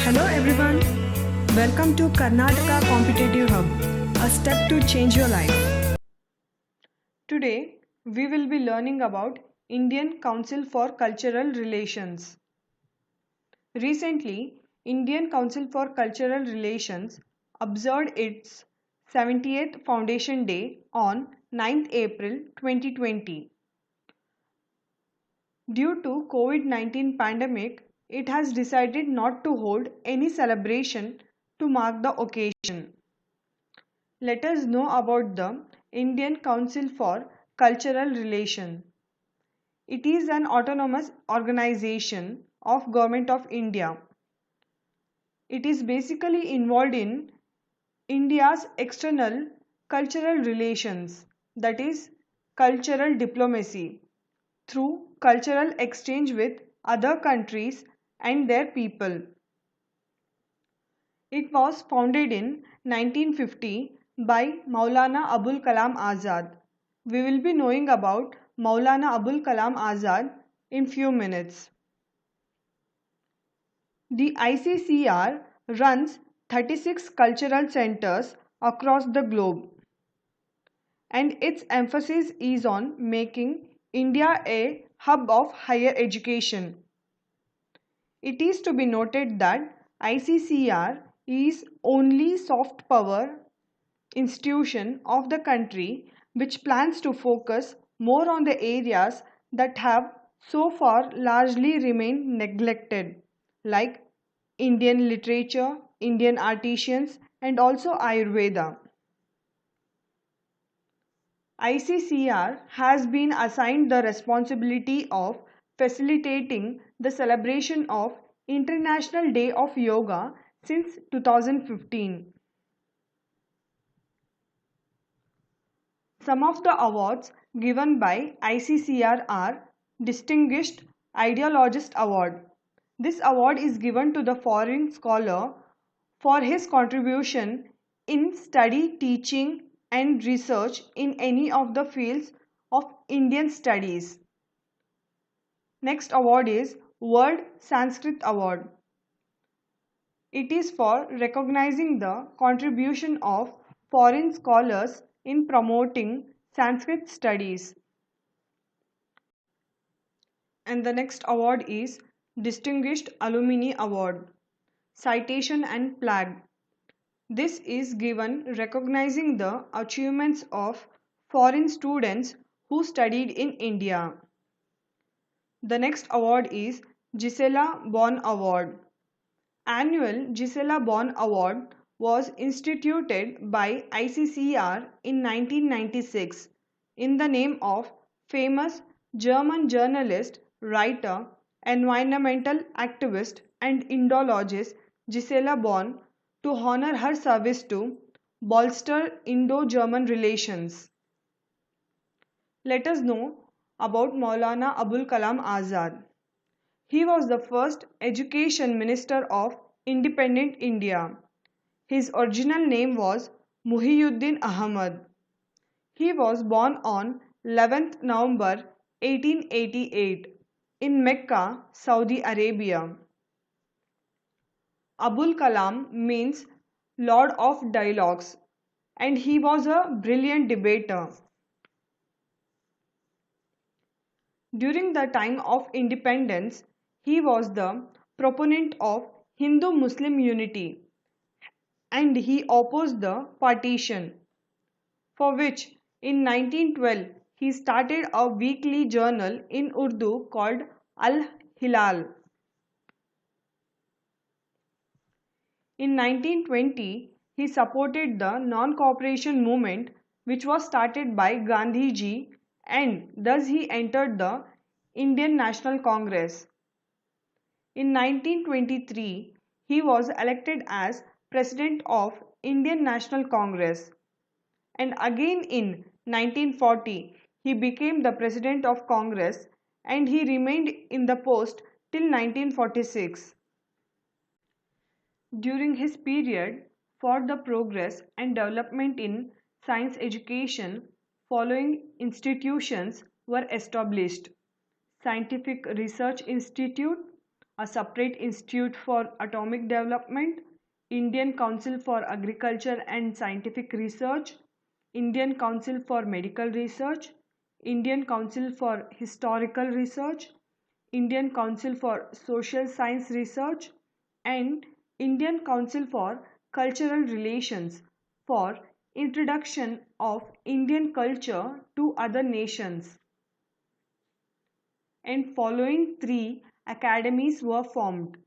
Hello everyone, welcome to Karnataka Competitive Hub, a step to change your life. Today, we will be learning about Indian Council for Cultural Relations. Recently, Indian Council for Cultural Relations observed its 78th Foundation Day on 9th April 2020. Due to COVID-19 pandemic, it has decided not to hold any celebration to mark the occasion. Let us know about the Indian Council for Cultural Relations. It is an autonomous organization of Government of India. It is basically involved in India's external cultural relations, that is cultural diplomacy, through cultural exchange with other countries and their people. It was founded in 1950 by Maulana Abul Kalam Azad. We will be knowing about Maulana Abul Kalam Azad in few minutes. The ICCR runs 36 cultural centers across the globe, and its emphasis is on making India a hub of higher education. It is to be noted that ICCR is only soft power institution of the country which plans to focus more on the areas that have so far largely remained neglected, like Indian literature, Indian artisans, and also Ayurveda. ICCR has been assigned the responsibility of facilitating the celebration of International Day of Yoga since 2015. Some of the awards given by ICCR are Distinguished Ideologist Award. This award is given to the foreign scholar for his contribution in study, teaching, and research in any of the fields of Indian studies. Next award is World Sanskrit Award. It is for recognizing the contribution of foreign scholars in promoting Sanskrit studies. And the next award is Distinguished Alumni Award, Citation and Plaque. This is given recognizing the achievements of foreign students who studied in India. The next award is Gisela Bon Award. Annual Gisela Bon Award was instituted by ICCR in 1996 in the name of famous German journalist, writer, environmental activist and Indologist Gisela Bon to honor her service to bolster Indo-German relations. Let us know about Maulana Abul Kalam Azad. He was the first education minister of independent India. His original name was Muhyiddin Ahmad. He was born on 11th November 1888 in Mecca, Saudi Arabia. Abul Kalam means Lord of Dialogues, and he was a brilliant debater. During the time of independence, he was the proponent of Hindu-Muslim unity, and he opposed the partition, for which in 1912 he started a weekly journal in Urdu called Al-Hilal. In 1920, he supported the non-cooperation movement which was started by Gandhiji, and thus he entered the Indian National Congress. In 1923, he was elected as President of Indian National Congress, and again in 1940 he became the President of Congress, and he remained in the post till 1946. During his period for the progress and development in science education, following institutions were established: Scientific Research Institute, a separate institute for atomic development, Indian Council for Agriculture and Scientific Research, Indian Council for Medical Research, Indian Council for Historical Research, Indian Council for Social Science Research, and Indian Council for Cultural Relations for introduction of Indian culture to other nations. And following three academies were formed: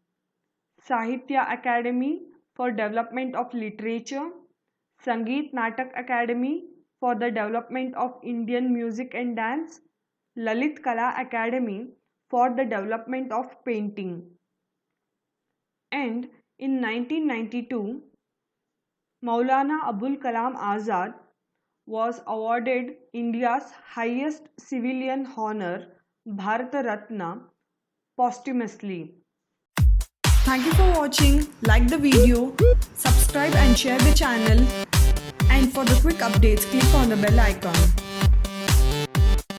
Sahitya Academy for development of literature, Sangeet Natak Academy for the development of Indian music and dance, Lalit Kala Academy for the development of painting. And in 1992, Maulana Abul Kalam Azad was awarded India's highest civilian honor, Bharat Ratna, posthumously. Thank you for watching. Like the video, subscribe and share the channel. And for the quick updates, click on the bell icon.